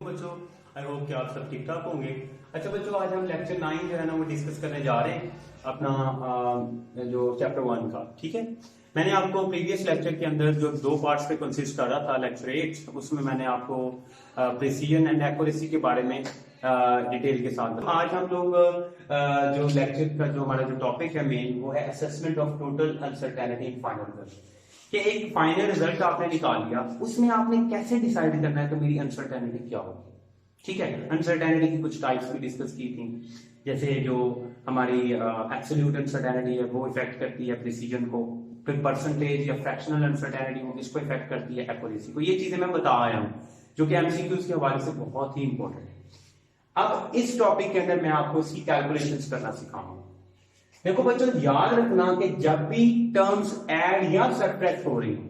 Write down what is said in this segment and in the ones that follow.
बच्चों I hope कि आप सब ठीक ठाक होंगे। अच्छा बच्चों, आज हम लेक्चर 9 जो है ना वो डिस्कस करने जा रहे हैं अपना जो चैप्टर 1 का। ठीक है, मैंने आपको प्रीवियस लेक्चर के अंदर जो दो पार्ट्स पे कंसिस्ट कर रहा था लेक्चर 8, उसमें मैंने आपको प्रिसीजन एंड एक्यूरेसी के बारे में डिटेल के साथ। आज हम लोग जो लेक्चर का जो हमारा जो टॉपिक है मेन, वो है assessment of total uncertainty in final result. कि एक फाइनल रिजल्ट आपने निकाल लिया, उसमें आपने कैसे डिसाइड करना है कि मेरी अनसर्टेनिटी क्या होगी। ठीक है, अनसर्टेनिटी की कुछ टाइप्स भी डिस्कस की थी, जैसे जो हमारी एब्सोल्यूट अनसर्टेनिटी है वो इफेक्ट करती है प्रिसीजन को, फिर परसेंटेज या फ्रैक्शनल अनसर्टेनिटी वो इसको इफेक्ट करती है एक्यूरेसी को। ये चीजें मैं बता आया हूं जो कि एमसीक्यूज के हवाले से बहुत ही इंपॉर्टेंट है। अब इस टॉपिक के अंदर मैं आपको इसकी कैलकुलेशंस करना सिखाऊंगा। देखो बच्चों, याद रखना कि जब भी टर्म्स ऐड या सबट्रैक्ट हो रही हो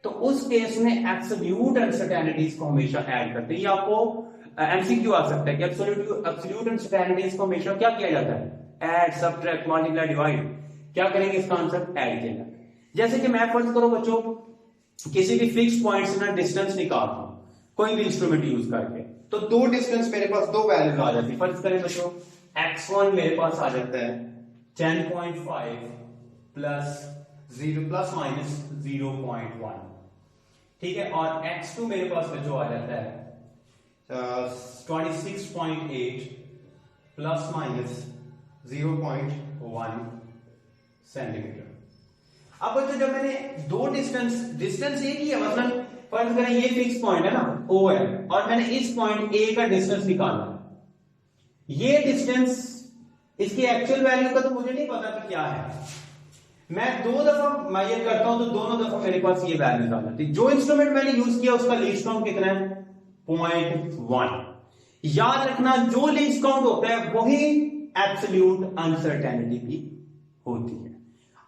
तो उस केस में एब्सोल्यूट अनसर्टेनिटीज को हमेशा ऐड करते हैं। ये आपको एमसीक्यू आ सकता है कि एब्सोल्यूट अनसर्टेनिटीज को हमेशा क्या किया जाता है, ऐड, सबट्रैक्ट, मल्टीप्लाई, डिवाइड। क्या करेंगे, इसका आंसर ऐड किया जाता है। जैसे कि मैं फर्ज करो बच्चों किसी भी फिक्स पॉइंट से ना डिस्टेंस निकालता हूं कोई भी इंस्ट्रूमेंट यूज करके, तो दो डिस्टेंस मेरे पास दो वैल्यूज आ जाती है। फर्ज करें बच्चों x1 मेरे पास आ जाता है 10.5 प्लस 0 प्लस माइनस 0.1, ठीक है, और x2 मेरे पास बच्चों आ जाता है 26.8 प्लस माइनस 0.1 सेंटीमीटर। अब बच्चों जब मैंने दो डिस्टेंस एक ही है, मतलब फर्ज करें ये फिक्स पॉइंट है ना O है, और मैंने इस पॉइंट A का डिस्टेंस निकाला। ये डिस्टेंस इसकी एक्चुअल वैल्यू का तो मुझे नहीं पता कि क्या है, मैं दो दफा मेजर करता हूं तो दोनों दफा मेरे पास ये वैल्यू आ जाती है। जो इंस्ट्रूमेंट मैंने यूज किया उसका लीस्ट काउंट कितना है, 0.1। याद रखना जो लीस्ट काउंट होता है वही एब्सोल्यूट अनसर्टेनिटी भी होती है।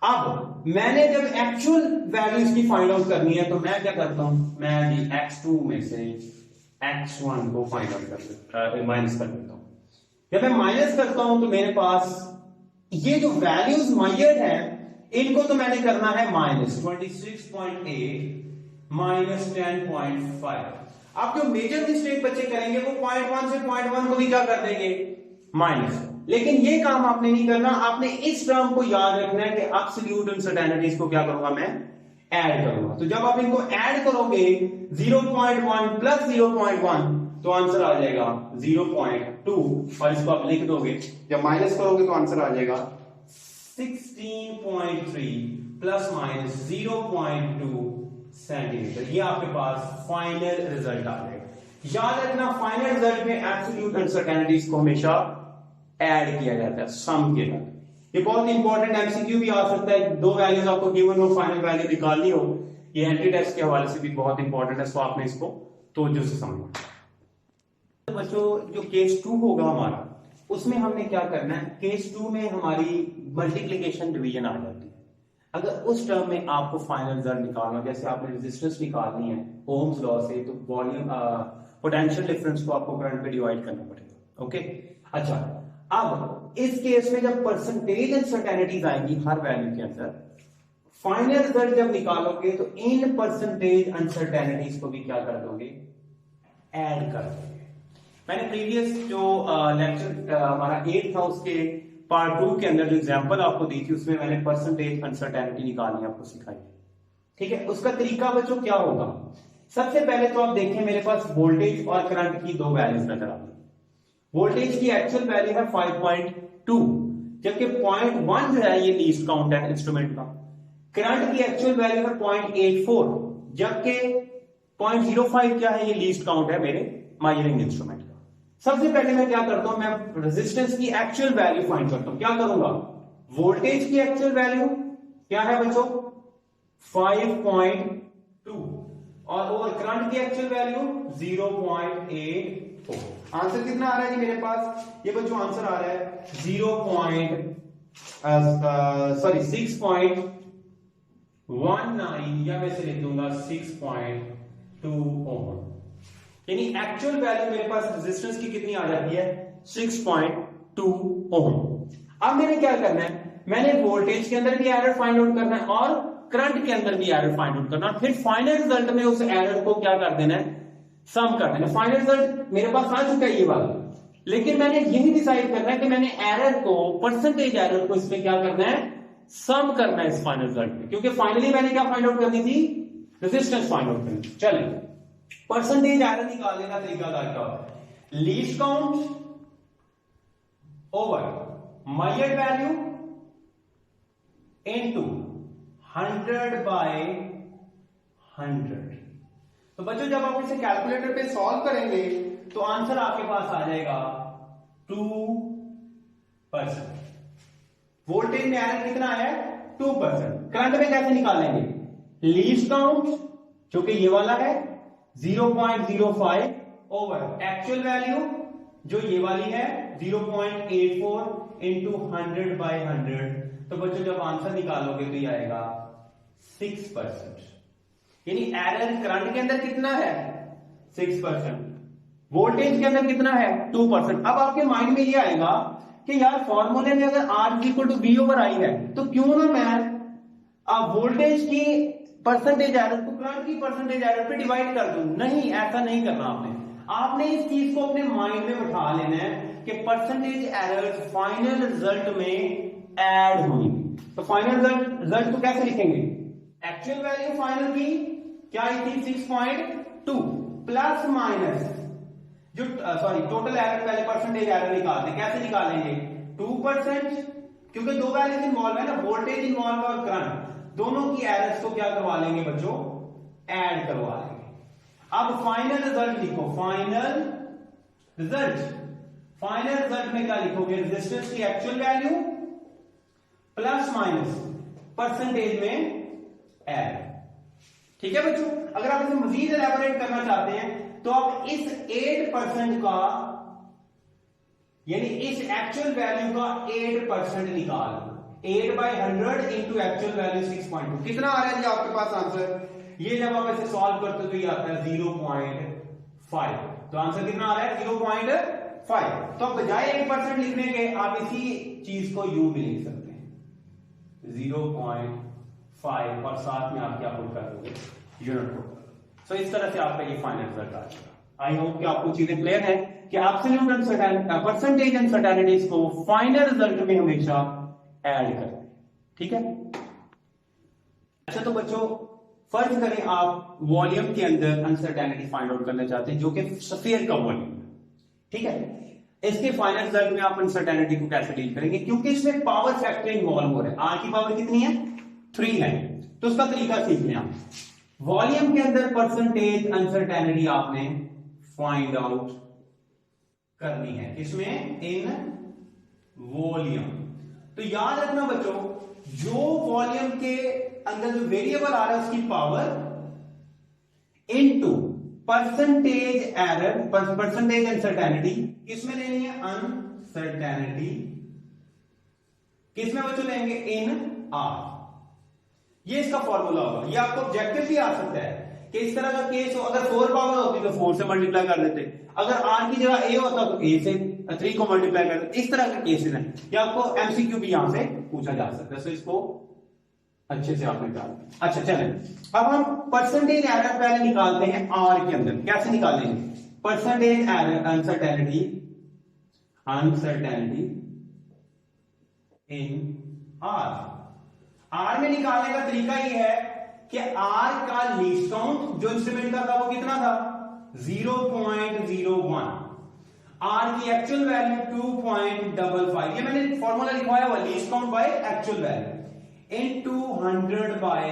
अब मैंने जब एक्चुअल वैल्यूज की फाइंड आउट करनी है तो मैं क्या करता हूं, मैं x2 में से x1 को फाइंड आउट माइनस कर देता हूं। जब मैं माइनस करता हूं तो मेरे पास ये जो वैल्यूज माइनर है इनको तो मैंने करना है माइनस 26.8 माइनस 10.5। आप जो मेजर मिस्टेक बच्चे करेंगे वो 0.1 से 0.1 को भी क्या कर देंगे, माइनस। लेकिन ये काम आपने नहीं करना, आपने इस टर्म को याद रखना है कि एब्सोल्यूट अनसर्टेनिटीज को क्या करूंगा, मैं ऐड करूंगा। तो जब आप इनको ऐड करोगे 0.1 प्लस 0.1 तो आंसर आ जाएगा 0.2, और इसको आप लिख दोगे। जब माइनस करोगे तो आंसर आ जाएगा 16.3 प्लस माइनस 0.2 सेंटीमीटर। ये आपके पास फाइनल रिजल्ट आ जाएगा। याद रखना फाइनल रिजल्ट में एब्सोल्यूट अनसर्टेनिटीज को हमेशा ऐड किया जाता है सम के साथ। ये बहुत इंपॉर्टेंट एमसीक्यू भी आ सकता है, दो वैल्यूज आपको गिवन हो, फाइनल वैल्यू निकालनी हो। ये एंट्री टेस्ट के हवाले से भी बहुत इंपॉर्टेंट है, सो आपने इसको तवज्जो से समझना। बच्चों जो केस 2 होगा हमारा, उसमें हमने क्या करना है, केस 2 में हमारी मल्टीप्लीकेशन डिवीजन आ जाती है। अगर उस टर्म में आपको फाइनल रिजल्ट निकालना, जैसे आपने रेजिस्टेंस निकालनी है ओम्स लॉ से, तो वॉल्यूम पोटेंशियल डिफरेंस को आपको करंट पे डिवाइड करना पड़ेगा। ओके, अच्छा, अब इस केस में जब परसेंटेज अनसर्टेनिटीज आएंगी हर वैल्यू के अंदर, फाइनल रिजल्ट जब निकालोगे तो इन परसेंटेज अनसर्टेनिटीज को भी क्या कर दोगे, ऐड कर दोगे। मैंने प्रीवियस जो लेक्चर हमारा 8 था उसके पार्ट 2 के अंदर जो एग्जांपल आपको दी थी उसमें मैंने परसेंटेज अनसर्टेनिटी निकालनी आपको सिखाई। ठीक है, उसका तरीका बच्चों क्या होगा, सबसे पहले तो आप देखें मेरे पास वोल्टेज और करंट की दो वैल्यूज नजर आती है। वोल्टेज की एक्चुअल वैल्यू है 5.2, जबकि 0.1 जो है ये लीस्ट काउंट है इंस्ट्रूमेंट का। करंट की एक्चुअल वैल्यू है 0.84, जबकि 0.05 क्या है, ये लीस्ट काउंट है मेरे मेजरिंग इंस्ट्रूमेंट का। सबसे पहले मैं क्या करता हूं, मैं रेजिस्टेंस की एक्चुअल वैल्यू फाइंड करता हूं। क्या करूंगा, वोल्टेज की एक्चुअल वैल्यू क्या है बच्चों 5.2, और करंट की एक्चुअल वैल्यू 0.84। आंसर कितना आ रहा है जी मेरे पास, ये बच्चों आंसर आ रहा है 6.19, या वैसे लिख दूंगा 6.2 ओम। यानी एक्चुअल वैल्यू मेरे पास रेजिस्टेंस की कितनी आ जाती है, 6.2 ओम। अब मैंने क्या करना है, मैंने वोल्टेज के अंदर भी एरर फाइंड आउट करना है और करंट के अंदर भी एरर फाइंड आउट करना है। फिर फाइनल रिजल्ट में उस एरर को क्या कर देना है, सम कर देना। फाइनल रिजल्ट मेरे पास आ चुका है ये वाला, लेकिन मैंने यही डिसाइड करना है कि मैंने एरर को, परसेंटेज एरर को इसमें क्या करना है, सम करना है इस फाइनल रिजल्ट में, क्योंकि फाइनली मैंने क्या फाइंड आउट करनी थी, रेजिस्टेंस फाइंड आउट करनी थी। चलें, परसेंटेज एरर निकालने का तरीका क्या होता है, least count over measured value into 100 by 100। तो बच्चों जब आप इसे कैलकुलेटर पे सॉल्व करेंगे तो आंसर आपके पास आ जाएगा 2%। वोल्टेज में एरर कितना है, 2%। करंट में कैसे निकालेंगे, लीस्ट काउंट जो कि ये वाला है 0.05 ओवर एक्चुअल वैल्यू जो ये वाली है 0.84 इंटू 100 बाय 100। तो बच्चों जब आंसर निकालोगे तो ये आएगा 6%। यानी एरर करंट के अंदर कितना है, 6%, वोल्टेज के अंदर कितना है, 2%। अब आपके माइंड में ये आएगा कि यार फॉर्मूले में अगर R equal to V over I है तो क्यों ना मैं वोल्टेज की परसेंटेज एरर को करंट की परसेंटेज एरर पे डिवाइड कर दूं। नहीं, ऐसा नहीं करना आपने इस चीज को अपने माइंड में बैठा लेना है कि परसेंटेज एरर फाइनल रिजल्ट में ऐड होंगी। तो फाइनल रिजल्ट को कैसे लिखेंगे, एक्चुअल वैल्यू फाइनल की क्या आई थी 6.2 प्लस माइनस जो टोटल एरर, पहले परसेंटेज एरर निकालते हैं, कैसे निकालेंगे 2%, क्योंकि दो वैल्यूज इन्वॉल्व है ना, वोल्टेज इन्वॉल्व और करंट, दोनों की एरर्स को क्या करवा लेंगे बच्चों, ऐड करवा लेंगे। अब फाइनल रिजल्ट लिखो, फाइनल रिजल्ट में क्या लिखोगे, रेजिस्टेंस की actual value plus minus percentage में एरर। ठीक है बच्चों, अगर आप इसे मजीद एलैबोरेट करना चाहते हैं तो आप इस 8% का, यानी इस एक्चुअल वैल्यू का 8% निकाल, 8 बाय 100 इंटू एक्चुअल वैल्यू 6.2, कितना आ रहा है जी आपके पास आंसर। ये जब आप इसे सॉल्व करते हो तो ये आता है 0.5। तो आंसर कितना आ रहा है 0.5। तो बजाय 8% लिखने के आप इसी चीज को यू भी लिख सकते हैं 0.5 और साथ में आप क्या पुट कर दोगे, यूनिट पुट। सो इस तरह से आपका ये फाइनल रिजल्ट आ जाएगा। आई होप कि आपको चीजें क्लियर है कि एब्सोल्यूट अनसर्टेनिटी, परसेंटेज अनसर्टेनिटीज को फाइनल रिजल्ट में हमेशा ऐड करें। ठीक है, अच्छा तो बच्चों फर्ज करें आप वॉल्यूम के अंदर अनसर्टेनिटी फाइंड आउट करना चाहते हैं जो कि स्फीयर का वॉल्यूम, ठीक है, इसके फाइनल रिजल्ट में आप अनसर्टेनिटी को कैसे डील करेंगे, क्योंकि इसमें पावर फैक्टर इन्वॉल्व हो रहा है। आर की पावर कितनी है, 3 है। तो उसका तरीका सीख लें आप। वॉल्यूम के अंदर परसेंटेज अनसर्टेनिटी आपने फाइंड आउट करनी है, इसमें इन वॉल्यूम। तो याद रखना बच्चों, जो वॉल्यूम के अंदर जो वेरिएबल आ रहा है उसकी power into percentage error, percentage uncertainty, किसमें लेनी है, अनसर्टेनिटी किसमें बच्चों लेंगे, इन आर। ये इसका फॉर्मूला होगा। ये आपको ऑब्जेक्टिव भी आ सकता है कि इस तरह का केस हो, अगर 4 पावर होती तो 4 से मल्टीप्लाई कर देते, अगर आर की जगह ए होता तो ए से 3 को मल्टीप्लाई कर देते। इस तरह के केसेस हैं, या आपको एमसीक्यू भी यहां से पूछा जा सकता है। सो इसको अच्छे से आपने निकाल। अच्छा चलें, अब हम परसेंटेज एरर पहले निकालते हैं आर के अंदर। कैसे निकालेंगे, percentage error uncertainty in R. R में निकालने का तरीका ये है कि आर का लीस्ट काउंट जो इंस्ट्रूमेंट का था वो कितना था, 0.01। आर की एक्चुअल वैल्यू 2.55। ये मैंने फॉर्मूला लिखवाया हुआ, least count by actual value into 100 by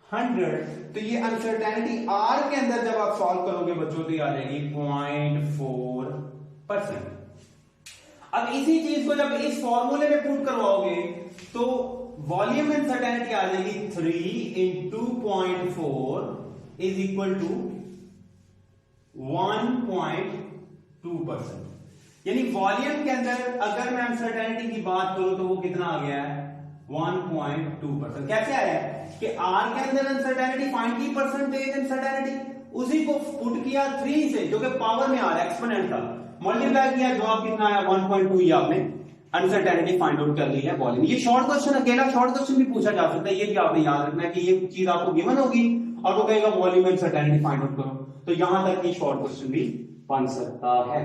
100। तो ये अनसर्टेनिटी आर के अंदर जब आप सॉल्व करोगे बच्चों तो आ जाएगी 0.4%। अब इसी चीज को जब इस फॉर्मूले में पुट करवाओगे तो वॉल्यूम अनसर्टेनिटी आ जाएगी 3 इंटू 0.4 इज इक्वल टू 1.2%। यानी वॉल्यूम के अंदर अगर मैं अनसर्टेनिटी की बात करूं तो वो कितना आ गया है, 1.2%। कैसे आया कि आर के अंदर अनसर्टेनिटी फाइंड की, परसेंटेज अनसर्टेनिटी, उसी को पुट किया 3 से जो कि पावर में आ रहा है, एक्सपोनेंट था, मल्टीप्लाई किया, जवाब कितना आया 1.2। ये आपने अनसर्टेनिटी फाइंड आउट कर ली है वॉल्यूम। ये शॉर्ट क्वेश्चन, अकेला शॉर्ट क्वेश्चन भी पूछा जा सकता है। ये भी आपने याद रखना है कि ये चीज आपको गिवन होगी और वो कहेगा वॉल्यूम अनसर्टेनिटी फाइंड आउट करो। तो यहां तक की शॉर्ट क्वेश्चन भी बन सकता है।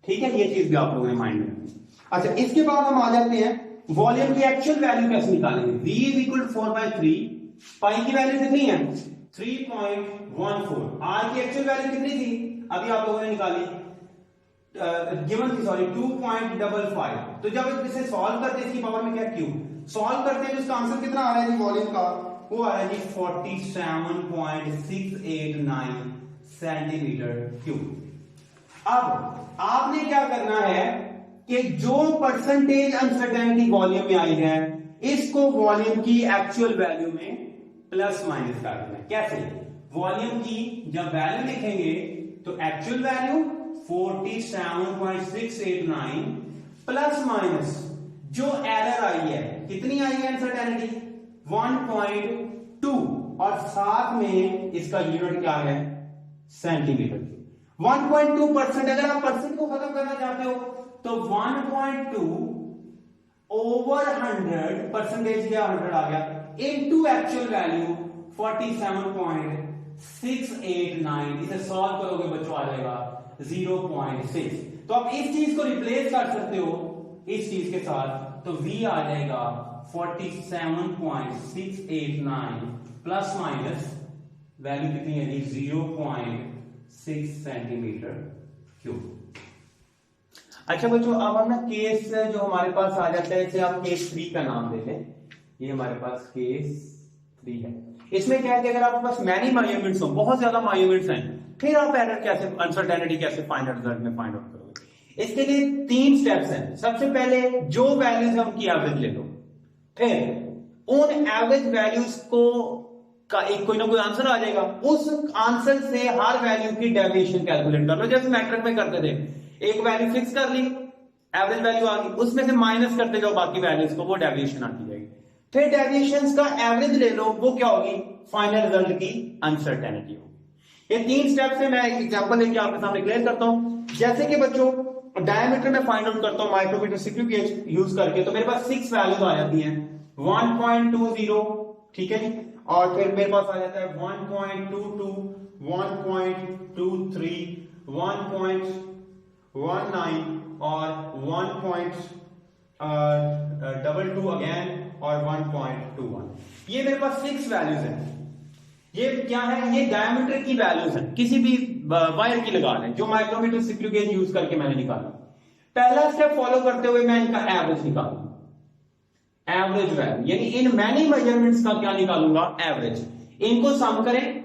ठीक है, ये चीज भी आप लोगों ने माइंड में रखनी। अच्छा, इसके बाद हम आ जाते हैं वॉल्यूम की एक्चुअल वैल्यू कैसे निकालेंगे। v इज इक्वल 4/3, पाई की वैल्यू कितनी है 3.14, r की एक्चुअल वैल्यू कितनी थी अभी आप लोगों ने निकाली, गिवन थी सॉरी 2.55। तो जब इसे सॉल्व करते हैं इसकी पावर में क्या क्यूब सॉल्व करते हैं तो इसका आंसर कितना आ रहा है जी वॉल्यूम का, वो आ रहा है जी 47.689 सेंटीमीटर क्यूब। अब आपने क्या करना है कि जो परसेंटेज अनसर्टेनिटी वॉल्यूम में आई है इसको वॉल्यूम की एक्चुअल वैल्यू में प्लस माइनस कर देना है। कैसे, वॉल्यूम की जब वैल्यू लिखेंगे तो एक्चुअल वैल्यू 47.689 प्लस माइनस जो एरर आई है, कितनी आई है अनसर्टेनिटी 1.2, और साथ में इसका यूनिट क्या है सेंटीमीटर। 1.2%, अगर आप परसेंट को खत्म करना चाहते हो तो 1.2 ओवर 100 परसेंटेज या 100 आ गया इनटू एक्चुअल वैल्यू 47.689, इसे सॉल्व करोगे बच्चों आ जाएगा 0.6। तो आप इस चीज को रिप्लेस कर सकते हो इस चीज के साथ, तो v आ जाएगा 47.689 प्लस माइनस वैल्यू कितनी है 0.6 सेंटीमीटर क्यूब। अच्छा बच्चों, अब हम ना केस जो हमारे पास आ जाता है इसे आप केस 3 का नाम दे लें। ये हमारे पास केस 3 है। इसमें क्या है कि अगर आपके पास मैनी मेजरमेंट्स हो, बहुत ज्यादा मेजरमेंट्स हैं, फिर आप एरर कैसे अनसर्टेनिटी कैसे फाइंड आउट रिजल्ट में फाइंड आउट करोगे। इसके लिए 3 स्टेप्स हैं। सबसे पहले जो वैल्यूज हम की एवरेज ले लो, फिर उन एवरेज वैल्यूज को का एक कोई ना कोई आंसर आ जाएगा, उस आंसर से हर वैल्यू की डेविएशन कैलकुलेट कर लो। जैसे मैट्रिक में करते थे, एक वैल्यू फिक्स कर ली, एवरेज वैल्यू आ गई, उसमें से माइनस करते जाओ बाकी वैल्यूज को, वो डेविएशन आती जाएगी। फिर डेविएशंस का एवरेज ले लो, वो क्या होगी फाइनल रिजल्ट की अनसर्टेनिटी होगी। ये 3 स्टेप्स है, मैं एक एग्जांपल लेके आपके सामने क्लियर करता हूं। जैसे कि बच्चों डायमीटर में फाइंड आउट करता हूं माइक्रोमीटर सिक्योर गेज यूज करके, तो मेरे पास 6 वैल्यूज आ जाती हैं 1.20, ठीक है जी, और फिर मेरे पास आ जाता है 1.22, 1.23, 1.19 और 1.22 अगेन और 1.21। ये मेरे पास 6 वैल्यूज हैं। ये क्या है, ये डायमीटर की वैल्यूज हैं, किसी भी वायर की लगा लें जो माइक्रोमीटर सिक्योर गेज यूज करके मैंने निकाला। पहला स्टेप फॉलो करते हुए मैं इनका एवरेज निकालूंगा, एवरेज वैल्यू, यानी इन मैनी मेजरमेंट्स का क्या निकालूंगा एवरेज। इनको सम करें,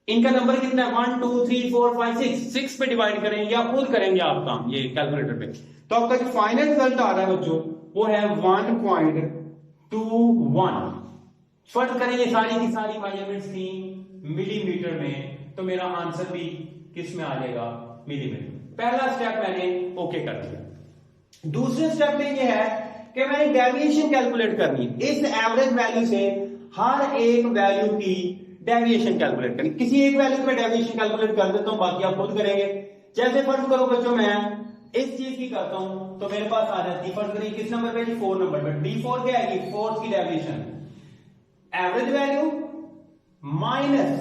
इनका नंबर कितना है 1 2 3 4 5 6 पे डिवाइड करें या खुद करेंगे आप काम ये कैलकुलेटर पे, तो आपका जो फाइनल रिजल्ट आ रहा है बच्चों वो है 1.21। फर्स्ट करें ये सारी की सारी मेजरमेंट्स थी मिलीमीटर में, तो मेरा आंसर भी किस में आ जाएगा मिलीमीटर। पहला स्टेप मैंने ओके कर दिया। दूसरे स्टेप में ये है कि मैंने डेविएशन कैलकुलेट करनी है, इस एवरेज वैल्यू से हर एक वैल्यू की डेविएशन कैलकुलेट करनी। किसी एक वैल्यू पे डेविएशन कैलकुलेट कर देता हूं, बाकी आप खुद करेंगे। जैसे फर्स्ट करो बच्चों मैं इस चीज की करता हूं, तो मेरे पास आ जाती है फर्स्ट करिए किस नंबर पे 4 नंबर पे, D4 क्या आएगी 4 की deviation, average value minus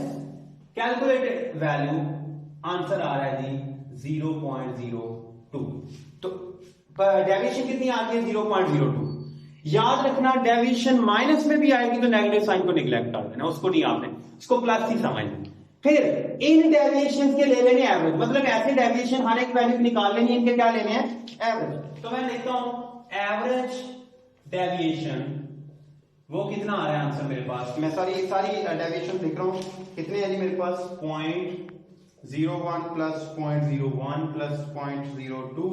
calculated value, answer आ रहा है जी 0.02। तो डेविएशन कितनी आती है 0.02। याद रखना डेविएशन माइनस में भी आएगी तो नेगेटिव साइन को निगलेक्ट कर देना, उसको नहीं आपने, उसको प्लस ही समझना। फिर इन डेविएशन के ले लेने एवरेज, मतलब ऐसे डेविएशन हर एक वैल्यू निकाल लेनी, इनके क्या लेने हैं एवरेज। तो मैं लिखता हूं एवरेज डेविएशन, वो कितना आ रहा है आंसर मेरे पास, मैं सारी डेविएशन लिख रहा हूं, कितने हैं जी मेरे पास 0.01 प्लस 0.01 प्लस 0.02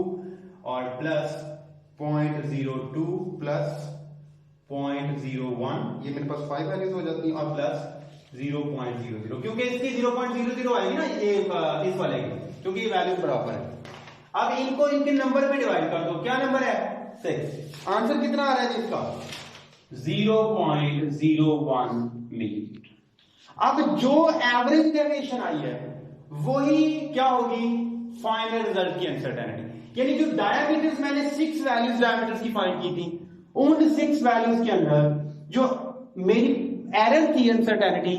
और प्लस 0.02 प्लस 0.01, ये मेरे पास 5 वैल्यूज हो जाती हैं, और प्लस 0.00, क्योंकि इसकी 0.00 आएगी ना ये इस वाले की, क्योंकि ये वैल्यूज बराबर है। अब इनको इनके नंबर में डिवाइड कर दो, क्या नंबर है 6, आंसर कितना आ रहा है इसका 0.01 मिलीमीटर। अब जो एवरेज डेविएशन आई है वही क्या होगी फाइनल रिजल्ट की अनसर्टेनिटी, यानी जो डायमीटर्स मैंने 6 वैल्यूज डायमीटर्स की फाइंड की थी, उन 6 वैल्यूज के अंदर जो मेरी एरर की अनसर्टेनिटी,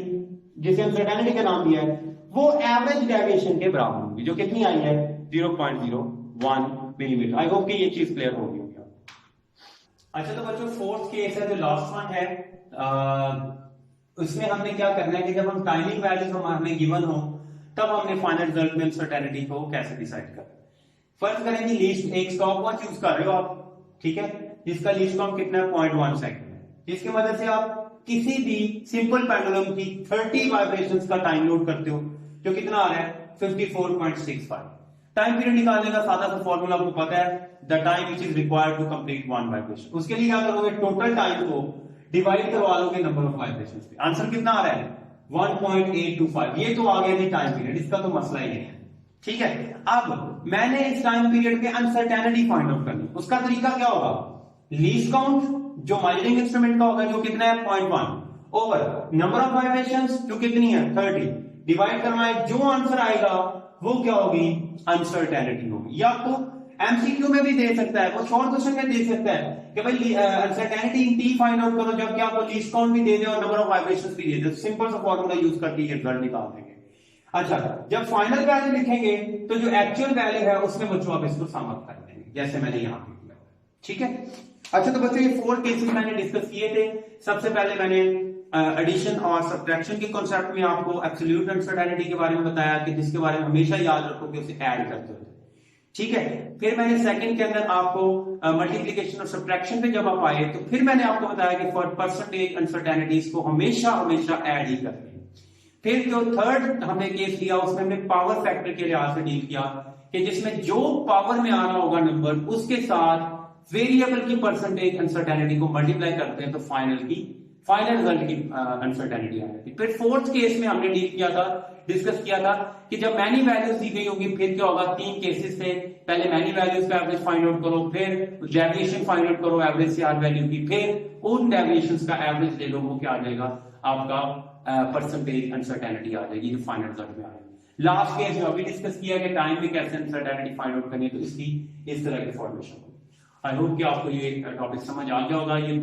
जिसे अनसर्टेनिटी का नाम दिया है, वो एवरेज डेविएशन के बराबर होगी, जो कितनी आई है 0.01 मिलीमीटर। आई होप कि ये चीज क्लियर होगी। अच्छा तो बच्चों फोर्थ केस है जो लास्ट वन है, उसमें हमने क्या करना है कि जब हम टाइमिंग वैल्यूज हमें गिवन हो तब हमने फाइनल रिजल्ट में अनसर्टेनिटी को कैसे डिसाइड करना है। फर्ज करें कि लीस्ट एक स्टॉप वॉच यूज कर रहे हो आप, ठीक है, जिसका लीस्ट काउंट कितना है 0.1 सेकंड है, जिसकी मदद से आप किसी भी सिंपल पेंडुलम की 30 वाइब्रेशंस का टाइम नोट करते हो, जो कितना आ रहा है 54.65। टाइम पीरियड निकालने का सादा सा फॉर्मूला आपको पता है, the time which is required to complete one vibration. उसके लिए क्या करोगे, टोटल टाइम को डिवाइड करवा लोगे नंबर ऑफ वाइब्रेशंस पे। आंसर कितना आ रहा है 1.825। ये तो आ गया जी टाइम पीरियड, इसका तो मसला ही नहीं है, ठीक है। अब मैंने इस टाइम पीरियड में अनसर्टेनिटी फाइंड आउट करनी, उसका तरीका क्या होगा, लीस्ट काउंट जो मेजरिंग इंस्ट्रूमेंट का होगा जो कितना है 0.1 ओवर नंबर ऑफ वाइब्रेशंस जो कितनी है 30, डिवाइड करना है, जो आंसर आएगा वो क्या होगी अनसर्टेनिटी होगी। या आपको एमसीक्यू में भी दे सकता है, वो शॉर्ट क्वेश्चन में दे सकता है कि भाई अनसर्टेनिटी इन टी फाइंड आउट करो, जबकि आपको लीस्ट काउंट भी दे दे और नंबर ऑफ वाइब्रेशंस भी दे दे। सिंपल सा फॉर्मूला यूज करके ये रिजल्ट निकाल देंगे। अच्छा जब फाइनल वैल्यू लिखेंगे तो जो एक्चुअल वैल्यू है उसमें बच्चों आप इसको सम अप कर देंगे, जैसे मैंने यहां पे किया, ठीक है। अच्छा तो बच्चों ये 4 केसेस मैंने डिस्कस किए थे। सबसे पहले मैंने एडिशन और सब्ट्रैक्शन के कॉन्सेप्ट में आपको एब्सोल्यूट अनसर्टेनिटी के बारे में बताया कि जिसके बारे में हमेशा याद रखो कि उसे ऐड करते हो, ठीक है। फिर मैंने सेकंड के अंदर आपको मल्टीप्लिकेशन और सब्ट्रैक्शन पे जब आप आए तो फिर मैंने आपको बताया कि फॉर परसेंटेज अनसर्टेनिटीज को हमेशा हमेशा ऐड ही करनी है। फिर जो थर्ड हमने केस लिया उसमें हमने पावर फैक्टर के लिहाज से डील किया कि जिसमें जो पावर में आना होगा नंबर उसके साथ वेरिएबल की परसेंटेज अनसर्टेनिटी को मल्टीप्लाई करते हैं तो फाइनल रिजल्ट की अनसर्टेनिटी आ जाती है। फिर फोर्थ केस में हमने डील किया था, डिस्कस किया था कि जब मैनी वैल्यूज दी गई होगी फिर क्या होगा, 3 केसेस थे, पहले मैनी वैल्यूज का एवरेज फाइंड आउट करो, फिर डेविएशन फाइंड आउट करो एवरेज से आर वैल्यू की, फिर उन डेविएशंस का एवरेज ले लो, वो क्या आ जाएगा आपका परसेंटेज अनसर्टेनिटी आ जाएगी जो फाइनल रिजल्ट में आएगी। लास्ट केस में अभी डिस्कस किया कि टाइम में कैसे अनसर्टेनिटी फाइंड आउट करनी है, तो इसकी इस तरह की फॉर्मेशन। आई होप कि आपको ये टॉपिक समझ आ गया होगा। ये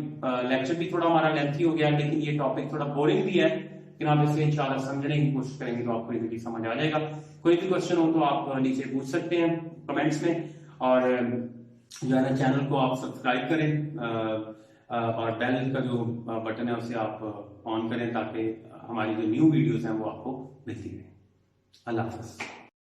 लेक्चर भी थोड़ा हमारा लेंथी हो गया, लेकिन ये टॉपिक थोड़ा बोरिंग भी है, लेकिन आप इसे इंशाल्लाह समझने की कोशिश करेंगे तो आपको ये समझ आ जाएगा। कोई भी क्वेश्चन हो तो आप नीचे पूछ सकते हैं कमेंट्स में, और जो है ना चैनल को आप सब्सक्राइब करें और बेल का जो बटन है उसे आप ऑन करें ताकि हमारी जो न्यू वीडियोस हैं वो आपको मिलती रहे। अल्लाह हाफ़िज़।